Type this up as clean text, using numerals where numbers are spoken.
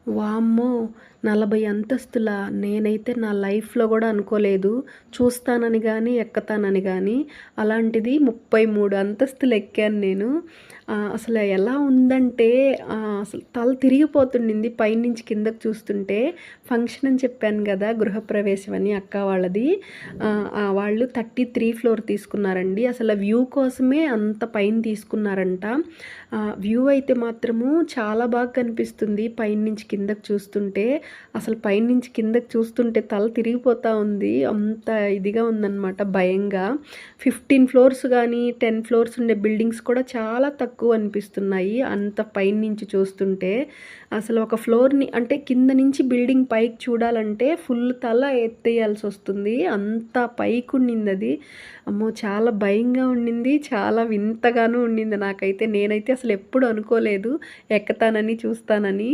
వామ్మో! 40 అంతస్తులా? నేనైతే నా లైఫ్‌లో గూడా అనుకోలేదు. చూస్తానని గాని, ఎక్కతానని గాని. అలాంటిది 33 అంతస్తులు ఎక్కాను నేను. అసలు ఎలా ఉందంటే అసలు తల తిరిగిపోతుండింది పైనుంచి కిందకి చూస్తుంటే. ఫంక్షన్ అని చెప్పాను గదా! గృహప్రవేశం అని అక్క వాళ్ళది. వాళ్ళు 33 ఫ్లోర్ తీసుకున్నారండి. అసలు వ్యూ కోసమే అంత పైన తీసుకున్నారంట. వ్యూ అయితే మాత్రము చాలా బాగా కనిపిస్తుంది పైనుంచి కిందకి చూస్తుంటే. అసలు పైనుంచి కిందకి చూస్తుంటే తల తిరిగిపోతా ఉంది. అంత ఇదిగా ఉందనమాట భయంగా. 15 ఫ్లోర్స్ గానీ, 10 ఫ్లోర్స్ ఉండే బిల్డింగ్స్ కూడా చాలా తక్కువ అనిపిస్తున్నాయి. అంత పైనుంచి చూస్తుంటే. అసలు ఒక ఫ్లోర్‌ని అంటే కింద నుంచి బిల్డింగ్ పైకి చూడాలంటే ఫుల్ తల ఎత్తేయాల్సొస్తుంది. అంత పైకుండిందది. అమ్మో! చాలా భయంగా ఉండింది. చాలా వింతగాను ఉండింది నాకైతే. నేనైతే అసలెప్పుడు అనుకోలేదు ఎక్కతానని, చూస్తానని.